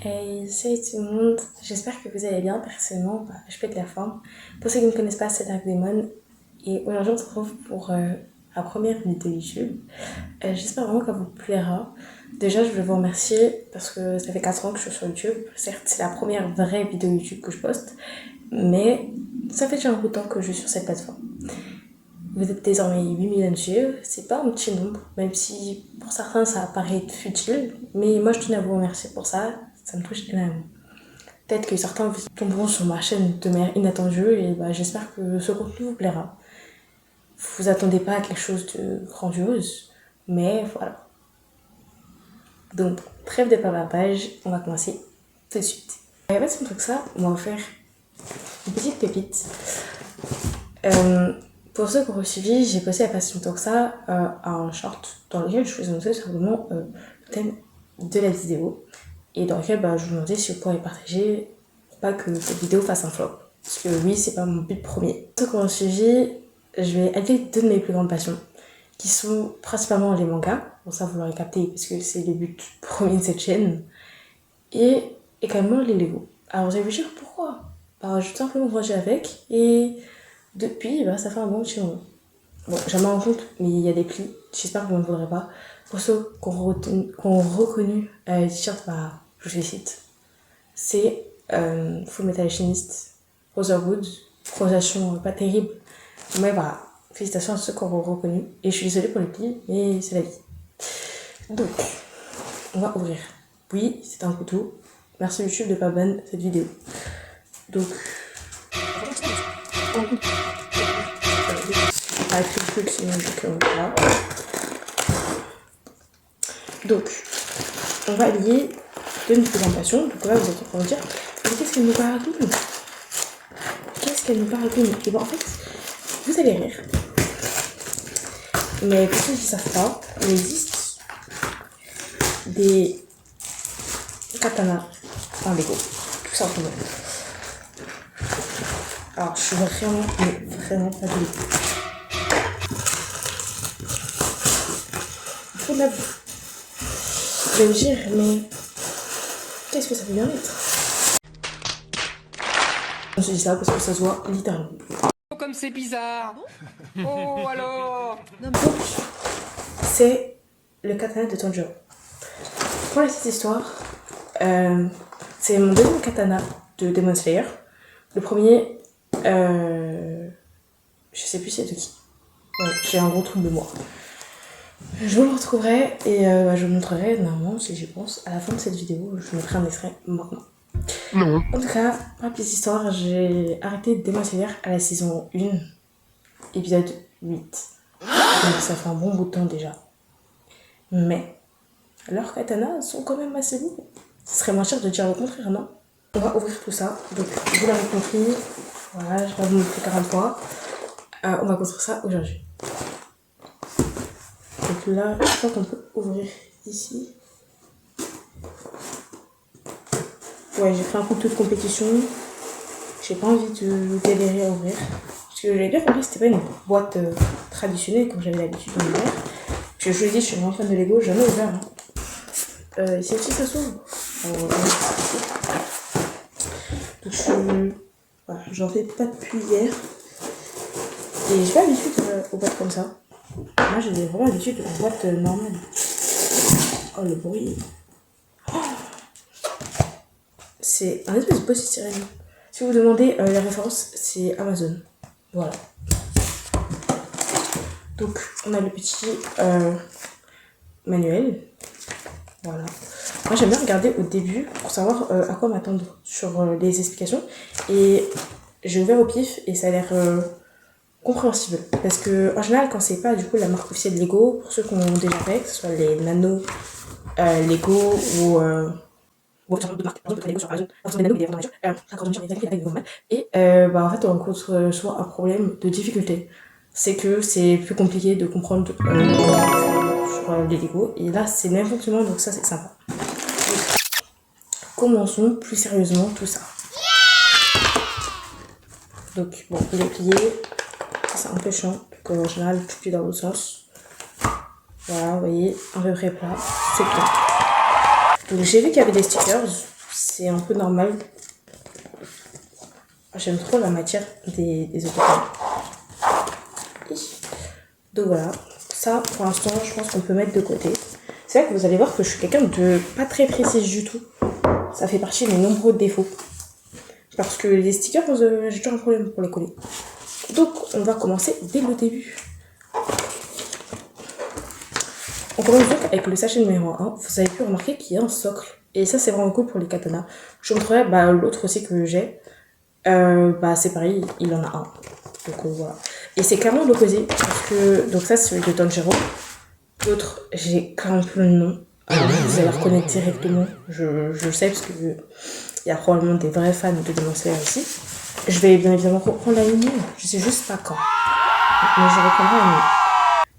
Hey, salut tout le monde, j'espère que vous allez bien. Personnellement, je pète la forme. Pour ceux qui ne me connaissent pas, c'est Dark Demon. Et aujourd'hui, on se retrouve pour la première vidéo YouTube. J'espère vraiment qu'elle vous plaira. Déjà, je voulais vous remercier parce que ça fait 4 ans que je suis sur YouTube. Certes, c'est la première vraie vidéo YouTube que je poste, mais ça fait déjà un bout de temps que je suis sur cette plateforme. Vous êtes désormais 8 millions de suivre, c'est pas un petit nombre, même si pour certains ça paraît futile, mais moi je tenais à vous remercier pour ça, ça me touche énormément. Peut-être que certains tomberont sur ma chaîne de manière inattendue et j'espère que ce contenu vous plaira. Vous attendez pas à quelque chose de grandiose, mais voilà. Donc, trêve de page, on va commencer tout de suite. Et pas si longtemps que ça, on va faire une petite pépite. Pour ceux qui ont suivi, j'ai posté il n'y a pas si longtemps que ça un short dans lequel je vous annonçais simplement le thème de la vidéo et dans lequel je vous demandais si vous pourriez partager pour pas que cette vidéo fasse un flop. Parce que oui, c'est pas mon but premier. Pour ceux qui ont suivi, je vais allier deux de mes plus grandes passions qui sont principalement les mangas. Bon, ça vous l'aurez capté parce que c'est le but premier de cette chaîne. Et également les Lego. Alors vous allez vous dire pourquoi? Je vais tout simplement ranger avec et depuis, ça fait un bon petit moment. Bon, jamais en compte, mais il y a des plis. J'espère que vous ne voudrez pas. Pour ceux qui ont reconnu les t-shirts, je vous félicite. C'est Full Metal Alchemist, Brotherhood. Prononciation pas terrible, mais félicitations à ceux qui auront reconnu. Et je suis désolée pour les plis, mais c'est la vie. Donc, on va ouvrir. Oui, c'est un couteau. Merci YouTube de pas ban cette vidéo. Donc, avec le truc sinon voilà. Donc on va lier deux de nos présentations. Donc là vous êtes en train de dire mais qu'est-ce qu'elle nous parle d'une Qu'est-ce qu'elle nous parle d'une Et en fait vous allez rire. Mais pour ceux qui ne savent pas, il existe des katanas en Lego, tout simplement. Alors je suis vraiment pas de Lego. Faut de la boue. Je vais me dire, mais qu'est-ce que ça peut bien être? On se dit ça parce que ça se voit littéralement. Comme c'est bizarre. Oh alors. Donc, c'est le katana de Tanjiro. Pour la petite histoire, c'est mon deuxième katana de Demon Slayer. Le premier, je sais plus c'est de qui. Ouais, j'ai un gros trou de mémoire. Je vous le retrouverai et je vous montrerai normalement si j'y pense. À la fin de cette vidéo, je mettrai un extrait maintenant. Non. En tout cas, pour la petite histoire, j'ai arrêté Demon Slayer à la saison 1, épisode 8. Donc ça fait un bon bout de temps déjà. Mais leurs katanas sont quand même assez beaux. Ce serait moins cher de dire le contraire, non? On va ouvrir tout ça. Donc vous l'avez compris, voilà, je vais vous montrer 40 fois. On va construire ça aujourd'hui. Donc là, je crois qu'on peut ouvrir ici. Ouais, j'ai pris un couteau de compétition. J'ai pas envie de galérer à ouvrir. Parce que j'avais bien compris que c'était pas une boîte traditionnelle comme j'avais l'habitude d'en ouvrir. Parce que je vous l'ai dit, je suis vraiment fan de Lego, jamais ouvert. Ici aussi ça s'ouvre. Donc voilà, j'en fais pas depuis hier. Et j'ai pas l'habitude aux boîtes comme ça. Moi j'ai vraiment l'habitude aux boîtes normales. Oh le bruit. Oh, c'est un espèce de polystyrène. Si vous demandez la référence, c'est Amazon. Voilà. Donc on a le petit manuel. Voilà. Moi j'aime bien regarder au début pour savoir à quoi m'attendre sur les explications. Et j'ai ouvert au pif et ça a l'air compréhensible. Parce que en général quand c'est pas du coup la marque officielle de Lego, pour ceux qui ont déjà fait, que ce soit les nano Lego ou de marque, par exemple Lego sur Amazon, des nano, des dans la nature, et en fait on rencontre souvent un problème de difficulté. C'est que c'est plus compliqué de comprendre sur les Lego et là c'est le même fonctionnement donc ça c'est sympa. Commençons plus sérieusement tout ça. Donc bon, il est plié, c'est un peu chiant, donc en général tout plie dans l'autre sens. Voilà, vous voyez, un peu près plat, c'est tout. Donc j'ai vu qu'il y avait des stickers, c'est un peu normal. J'aime trop la matière des autocollants. Donc voilà, ça pour l'instant je pense qu'on peut mettre de côté. C'est vrai que vous allez voir que je suis quelqu'un de pas très précise du tout. Ça fait partie de mes nombreux défauts. Parce que les stickers, j'ai toujours un problème pour les coller. Donc on va commencer dès le début. On commence donc avec le sachet numéro 1. Vous avez pu remarquer qu'il y a un socle. Et ça c'est vraiment cool pour les katanas. Je vous montrerai l'autre aussi que j'ai. C'est pareil, il en a un. Donc voilà. Et c'est clairement l'opposé. Parce que. Donc ça c'est celui de Tanjiro. L'autre, j'ai clairement plus le nom. Alors vous allez reconnaître directement. Je le sais parce que il y a probablement des vrais fans de Demon Slayer ici. Je vais bien évidemment reprendre la ligne. Je sais juste pas quand. Mais je reprendrai la ligne.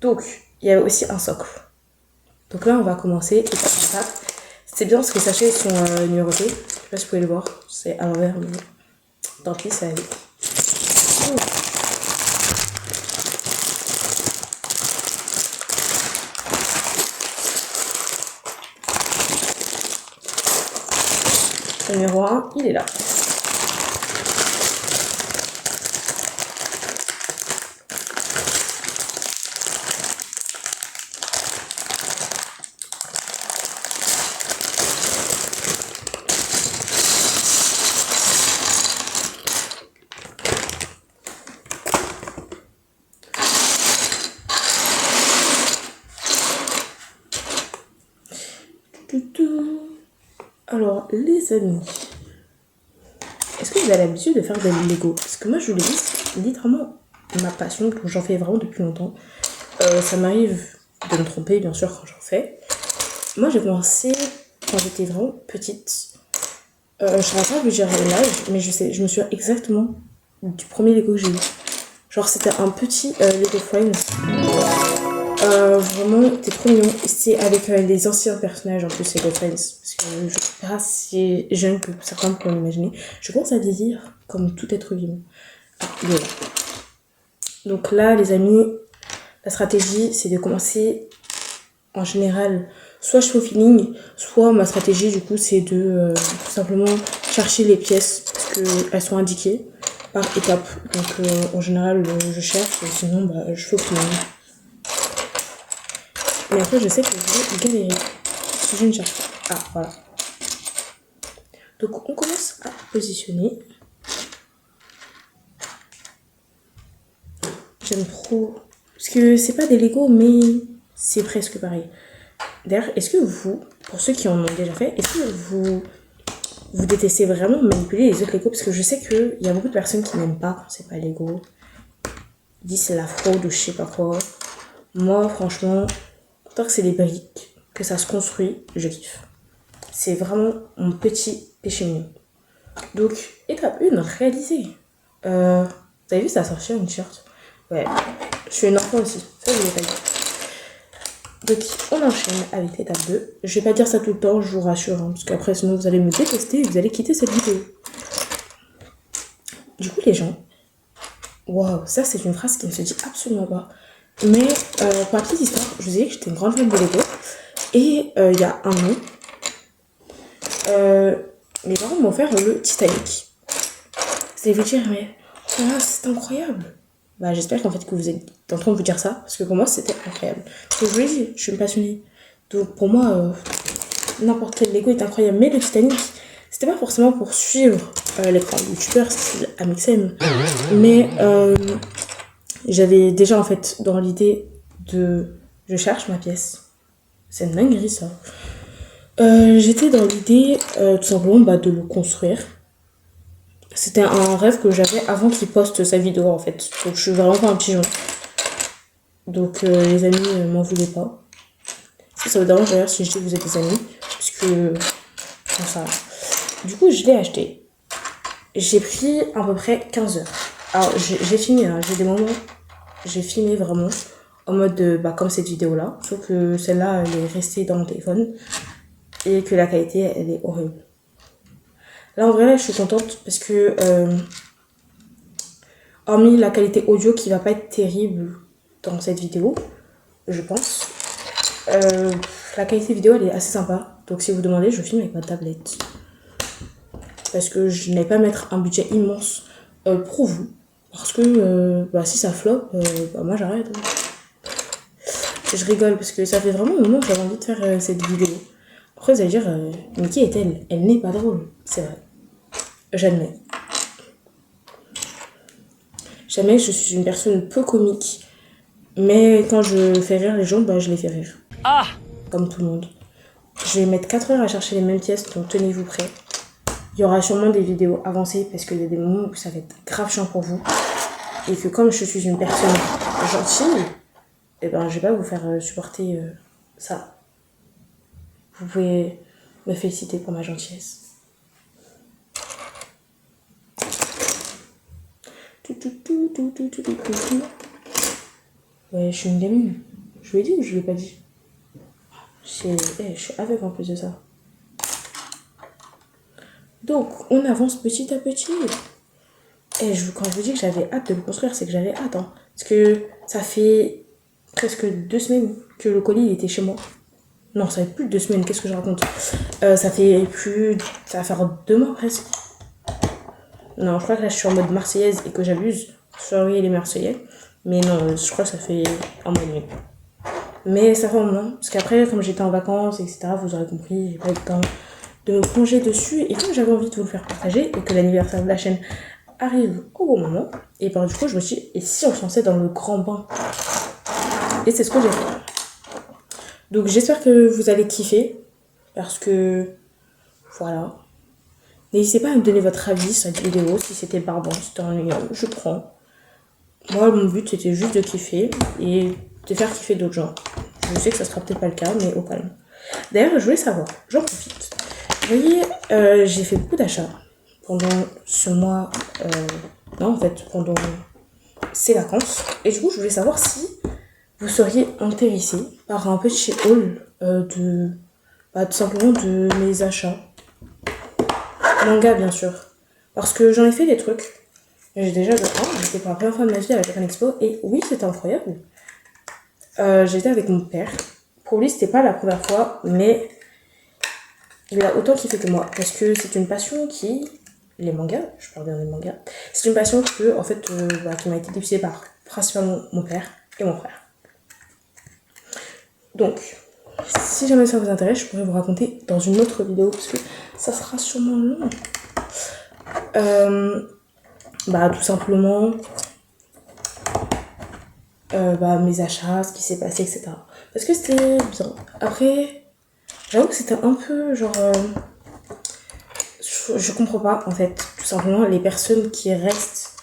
Donc, il y a aussi un socle. Donc là, on va commencer étape par étape. C'est bien parce que les sachets sont numérotés. Je sais pas si vous pouvez le voir. C'est à l'envers, mais tant pis, ça va vite. Le numéro 1, il est là. Alors, les amis, est-ce que vous avez l'habitude de faire des Lego? Parce que moi, je l'ai dit, littéralement ma passion, que j'en fais vraiment depuis longtemps. Ça m'arrive de me tromper, bien sûr, quand j'en fais. Moi, j'ai commencé quand j'étais vraiment petite. Je ne saurais pas vous dire l'âge, mais je me souviens exactement du premier Lego que j'ai eu. Genre, c'était un petit Lego Friends. Vraiment, c'était trop mignon. C'était avec les anciens personnages en plus, Lego Friends. Parce que je suis pas si jeune que certains pourraient l'imaginer. Je commence à vieillir comme tout être vivant. Ah, il est là. Donc là, les amis, la stratégie, c'est de commencer en général. Soit je fais au feeling, soit ma stratégie, du coup, c'est de tout simplement chercher les pièces parce qu'elles sont indiquées par étape. Donc en général, je cherche, sinon je fais au feeling. Mais après, je sais que je vais galérer si je ne cherche pas. Ah, voilà. Donc, on commence à positionner. J'aime trop. Parce que c'est pas des Lego, mais c'est presque pareil. D'ailleurs, est-ce que vous, pour ceux qui en ont déjà fait, est-ce que vous détestez vraiment manipuler les autres Lego? Parce que je sais qu'il y a beaucoup de personnes qui n'aiment pas quand c'est pas Lego. Ils disent c'est la fraude ou je sais pas quoi. Moi, franchement, tant que c'est des briques, que ça se construit, je kiffe. C'est vraiment mon petit péché mignon. Donc, étape 1, réalisée. Vous avez vu, ça a sorti une t-shirt. Ouais, je suis une enfant aussi. Ça, je l'ai pas dit. Donc, on enchaîne avec l'étape 2. Je vais pas dire ça tout le temps, je vous rassure. Hein, parce qu'après, sinon, vous allez me détester et vous allez quitter cette vidéo. Du coup, les gens... Waouh, ça, c'est une phrase qui ne se dit absolument pas. Mais, pour la petite histoire, je vous ai dit que j'étais une grande fan de Lego. Et il y a un an, mes parents m'ont offert le Titanic. Vous allez vous dire, mais voilà, c'est incroyable. J'espère qu'en fait que vous êtes en train de vous dire ça, parce que pour moi c'était incroyable. Parce que je vous l'ai dit, je suis une passionnée. Donc pour moi, n'importe quel Lego est incroyable. Mais le Titanic, c'était pas forcément pour suivre les grands youtubeurs, c'est Amixem. Mais j'avais déjà en fait dans l'idée de je cherche ma pièce. C'est une dinguerie ça. J'étais dans l'idée tout simplement de le construire. C'était un rêve que j'avais avant qu'il poste sa vidéo en fait. Donc je suis vraiment pas un pigeon. Donc les amis m'en voulaient pas. Ça vous dérange d'ailleurs si je dis que vous êtes des amis. Puisque... Enfin, ça... Du coup je l'ai acheté. J'ai pris à peu près 15 heures. Alors j'ai filmé, hein. J'ai des moments... J'ai filmé vraiment en mode comme cette vidéo là. Sauf que celle-là elle est restée dans mon téléphone. Et que la qualité elle est horrible. Là, en vrai, là, je suis contente parce que, hormis la qualité audio qui va pas être terrible dans cette vidéo, je pense, la qualité vidéo, elle est assez sympa. Donc, si vous demandez, je filme avec ma tablette. c'est parce que je n'allais pas mettre un budget immense pour vous. Parce que si ça flop, moi j'arrête. Je rigole parce que ça fait vraiment un moment que j'avais envie de faire cette vidéo. Après, vous allez dire, mais qui est-elle? Elle n'est pas drôle. C'est vrai. J'admets. J'admets que je suis une personne peu comique. Mais quand je fais rire les gens, je les fais rire. Ah! Comme tout le monde. Je vais mettre 4 heures à chercher les mêmes pièces, donc tenez-vous prêts. Il y aura sûrement des vidéos avancées parce qu'il y a des moments où ça va être grave chiant pour vous. Et que comme je suis une personne gentille, je vais pas vous faire supporter ça. Vous pouvez me féliciter pour ma gentillesse. Ouais, je suis une gamine. Je lui ai dit ou je lui ai pas dit? Je suis aveugle en plus de ça. Donc, on avance petit à petit. Et quand je vous dis que j'avais hâte de le construire, c'est que j'avais hâte. Hein. Parce que ça fait presque 2 semaines que le colis il était chez moi. Non, ça fait plus de 2 semaines, qu'est-ce que je raconte? Ça va faire 2 mois presque. Non, je crois que là je suis en mode marseillaise et que j'abuse. Sorry les marseillais. Mais non, je crois que ça fait un mois et demi. Mais ça fait un moment. Parce qu'après, comme j'étais en vacances, etc., vous aurez compris, j'ai pas eu le temps de me plonger dessus. Et comme j'avais envie de vous le faire partager et que l'anniversaire de la chaîne arrive au bon moment, et du coup, je me suis dit, et si on se lançait dans le grand bain? Et c'est ce que j'ai fait. Donc j'espère que vous allez kiffer. Parce que, voilà. N'hésitez pas à me donner votre avis sur cette vidéo, si c'était barbant, si c'était ennuyant, je prends. Moi, mon but, c'était juste de kiffer et de faire kiffer d'autres gens. Je sais que ça sera peut-être pas le cas, mais au calme. D'ailleurs, je voulais savoir, j'en profite. Vous voyez, j'ai fait beaucoup d'achats pendant ce mois, pendant ces vacances. Et du coup, je voulais savoir si vous seriez intéressé par un petit haul tout simplement de mes achats. Manga, bien sûr. Parce que j'en ai fait des trucs. J'ai déjà j'étais pour la première fois de ma vie à la Japan Expo et oui, c'était incroyable. J'étais avec mon père. Pour lui, c'était pas la première fois, mais il a autant kiffé que moi. Parce que c'est une passion les mangas, je parle bien des mangas, c'est une passion qui m'a été diffusée par principalement mon père et mon frère. Donc, si jamais ça vous intéresse, je pourrais vous raconter dans une autre vidéo parce que ça sera sûrement long. Tout simplement mes achats, ce qui s'est passé, etc. Parce que c'était bien. Après, j'avoue que c'était un peu je comprends pas en fait, tout simplement les personnes qui restent,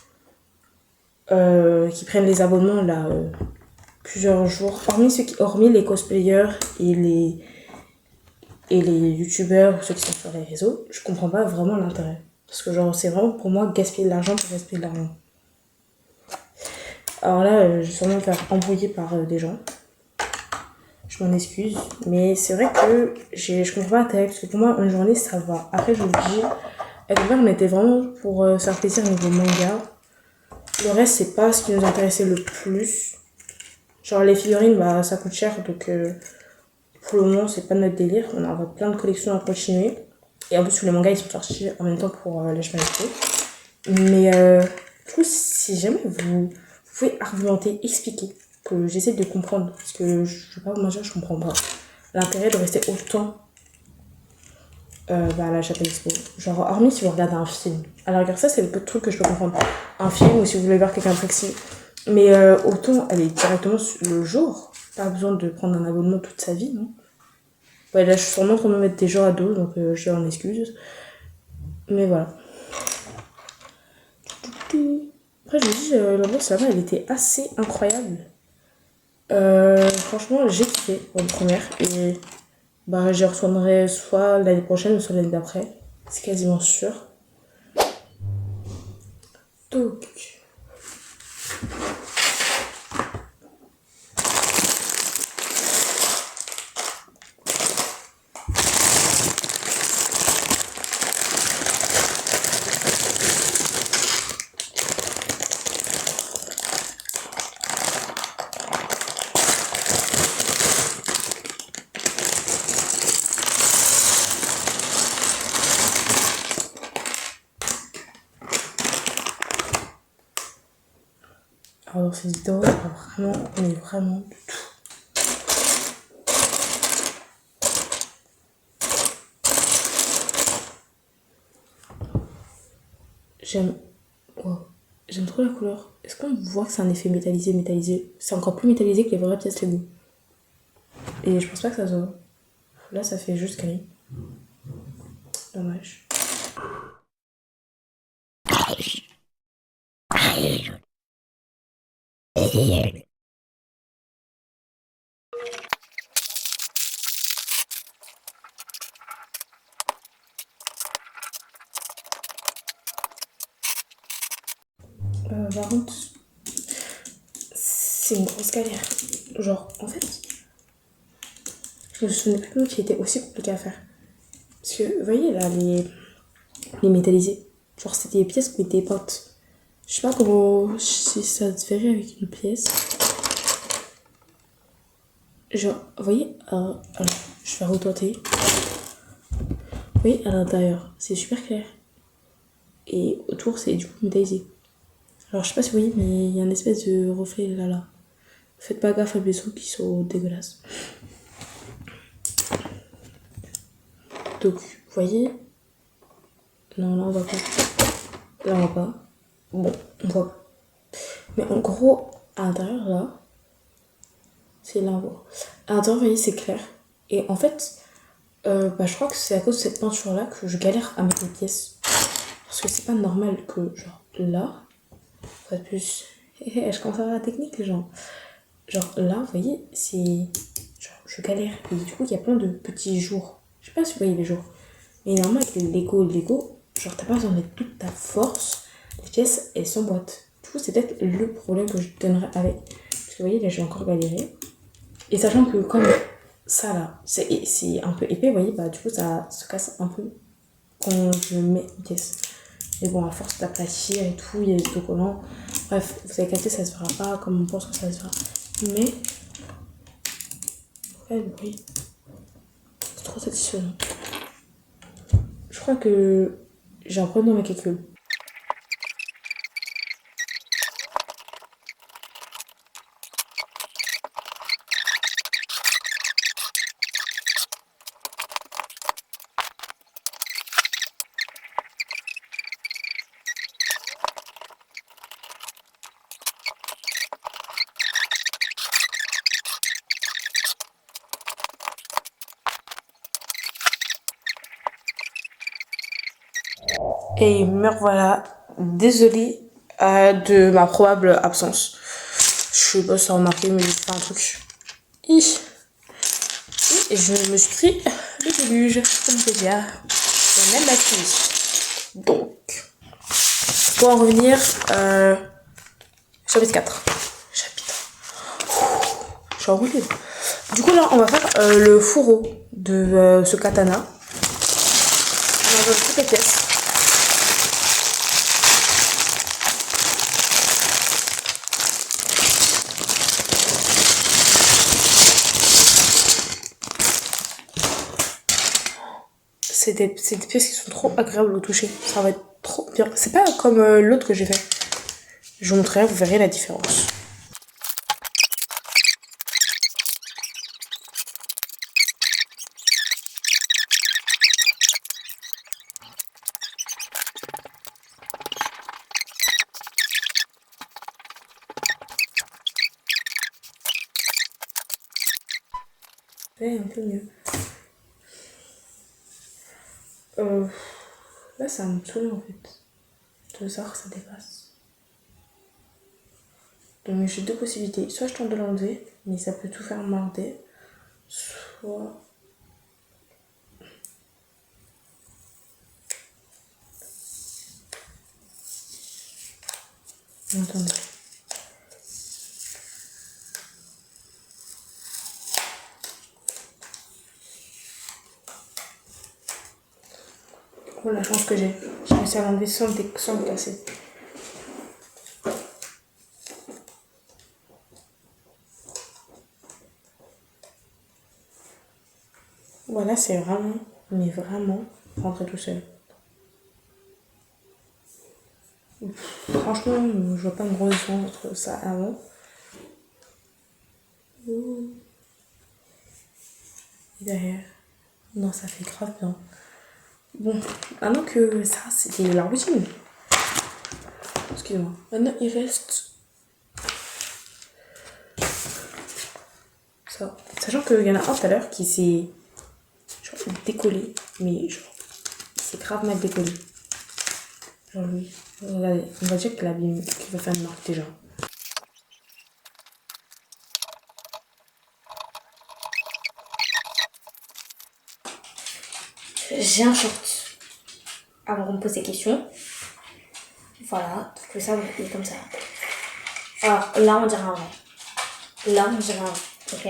qui prennent les abonnements là plusieurs jours, hormis les cosplayers et les youtubeurs ou ceux qui sont sur les réseaux, je comprends pas vraiment l'intérêt. Parce que c'est vraiment pour moi gaspiller de l'argent pour gaspiller de l'argent. Alors là, je vais sûrement me faire embrouiller par des gens. Je m'en excuse. Mais c'est vrai que je comprends pas l'intérêt. Parce que pour moi, une journée, ça va. Après, je vous le dis, avec mon père, on était vraiment pour faire plaisir au niveau manga. Le reste, c'est pas ce qui nous intéressait le plus. Genre les figurines, ça coûte cher. Donc pour le moment, c'est pas notre délire. On a plein de collections à continuer. Et en plus, les mangas, ils sont sortis en même temps pour les Japan Expo. Mais du coup, si jamais vous pouvez argumenter, expliquer, que j'essaie de comprendre, parce que je sais pas comment dire, je comprends pas l'intérêt de rester autant à la Japan Expo. Genre, hormis si vous regardez un film. Alors, regarde, ça, c'est le peu de truc que je peux comprendre. Un film, ou si vous voulez voir quelqu'un de sexy. Mais autant aller directement le jour. Pas besoin de prendre un abonnement toute sa vie, non? Ouais, là, je suis sûrement en train de me mettre des gens à dos, donc je en excuse. Mais voilà. Après, je vous dis, l'ambiance là-bas, elle était assez incroyable. Franchement, j'ai kiffé pour une première. Et j'y retournerai soit l'année prochaine ou soit l'année d'après. C'est quasiment sûr. Donc. Alors dans cette vidéo, il y aura vraiment, mais vraiment de tout. J'aime... Wow. J'aime trop la couleur. Est-ce qu'on voit que c'est un effet métallisé? C'est encore plus métallisé que les vraies pièces Lego. Et je pense pas que ça se voit. Là, ça fait juste gris. Dommage. Par contre, c'est une grosse galère. Genre, en fait, je me souviens plus qu'il était aussi compliqué à faire. Parce que, vous voyez là, les métallisés. Genre, c'était des pièces qui étaient peintes. Je sais pas comment, si ça se verrait avec une pièce. Genre, vous voyez, alors, je vais retenter. Vous voyez, à l'intérieur, c'est super clair. Et autour, c'est du coup métallisé. Alors, je sais pas si vous voyez, mais il y a une espèce de reflet là. Faites pas gaffe à mes sous qui sont dégueulasses. Donc, vous voyez. Non, là, on voit pas. Là, on voit pas. Bon, on voit. Mais en gros, à l'intérieur, là, c'est là, on voit. À l'intérieur, vous voyez, c'est clair. Et en fait, je crois que c'est à cause de cette peinture-là que je galère à mettre les pièces. Parce que c'est pas normal que, genre, là, ça plus. Je commence à avoir la technique, les gens. Genre, là, vous voyez, c'est. Genre, je galère. Et du coup, il y a plein de petits jours. Je sais pas si vous voyez les jours. Mais normalement, avec les Lego, genre, t'as pas besoin de mettre toute ta force. Les pièces, elles s'emboîtent. Du coup, c'est peut-être le problème que je donnerais avec. Parce que vous voyez, là, j'ai encore galéré. Et sachant que, comme ça, là, c'est un peu épais, vous voyez, bah, du coup, ça se casse un peu quand je mets une pièce. Mais bon, à force d'aplatir et tout, il y a des autocollants. Bref, vous avez capté, ça se verra pas comme on pense que ça se verra. Mais, ouais, le bruit, c'est trop satisfaisant. Je crois que j'ai un problème dans mes calculs. Et me revoilà, désolée de ma probable absence. Je sais pas si ça a remarqué, mais j'ai fait un truc. Et je me suis pris le déluge, comme je dis, même la pluie. Donc, pour en revenir, chapitre 4. Je suis enroulée. Du coup, là, on va faire le fourreau de ce katana. On enlève toutes les pièces. C'est des pièces qui sont trop agréables au toucher. Ça va être trop bien. C'est pas comme l'autre que j'ai fait. Je vous montrerai, vous verrez la différence. Ouais, un peu mieux. Là, ça me saoule en fait. De savoir que ça dépasse. Donc j'ai deux possibilités. Soit je tente de l'enlever, mais ça peut tout faire marder. Soit... Attendez. Oh la chance que j'ai. J'ai réussi à l'enlever sans le casser. Voilà, c'est vraiment, mais vraiment rentré tout seul. Franchement, je vois pas une grosse différence entre ça et avant. Et derrière. Non, ça fait grave bien. Bon, maintenant que ça, c'était la routine. Excusez-moi. Maintenant, il reste ça. Sachant qu'il y en a un tout à l'heure qui s'est genre décollé. Mais genre, il s'est grave mal décollé. Genre lui. Regardez, on va dire qu'il va faire une marque déjà. J'ai un short. Avant qu'on me pose des questions. Voilà, donc ça, il est comme ça. Alors là, on dirait un vrai. Là, on dirait un vrai. Ok.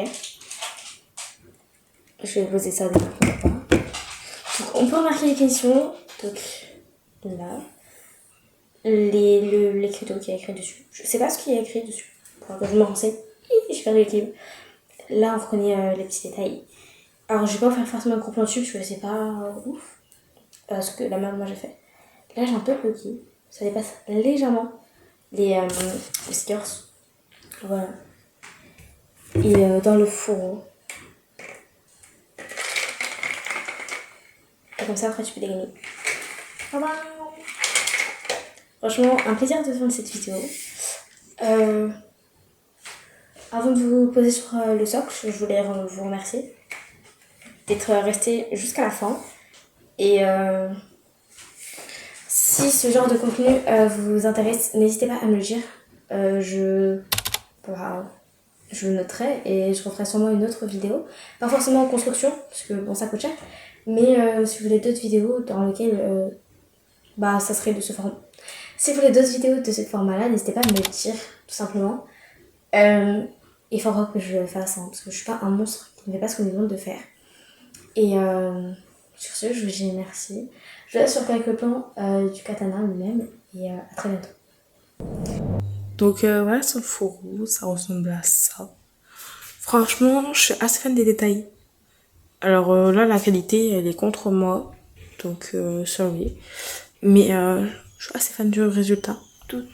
Je vais poser ça déjà. Donc, on peut remarquer les questions. Donc là. L'écriteau qui est écrit dessus. Je sais pas ce qu'il y a écrit dessus. Pour que je me renseigne. J'ai perdu l'équilibre. Là, on reconnaît les petits détails. Alors, je vais pas faire forcément un gros plan dessus parce que c'est pas ouf. Ce que la mère moi j'ai fait. Là, j'ai un peu bloqué. Ça dépasse légèrement les stickers. Voilà. Et dans le fourreau. Et comme ça, après, tu peux dégainer. Bye bye. Franchement, un plaisir de faire cette vidéo. Avant de vous poser sur le socle, je voulais vous remercier d'être resté jusqu'à la fin. Et si ce genre de contenu vous intéresse, n'hésitez pas à me le dire. Je le noterai et je referai sûrement une autre vidéo. Pas forcément en construction, parce que bon, ça coûte cher. Mais si vous voulez d'autres vidéos dans lesquelles ça serait de ce format. Si vous voulez d'autres vidéos de ce format-là, n'hésitez pas à me le dire, tout simplement. Il faudra que je le fasse, hein, parce que je suis pas un monstre qui ne fait pas ce qu'on me demande de faire. Et sur ce, je vous dis merci. Je vous laisse sur quelques plans du katana lui-même et à très bientôt. Donc voilà, sur le fourreau, ça ressemble à ça. Franchement, je suis assez fan des détails. Alors là, la qualité, elle est contre moi. Donc, sorry. Mais je suis assez fan du résultat. Je vous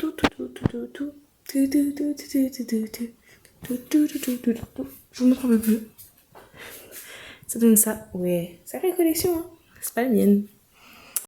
montre un peu plus. Ça donne ça. Ouais, sacrée collection, hein. C'est pas la mienne.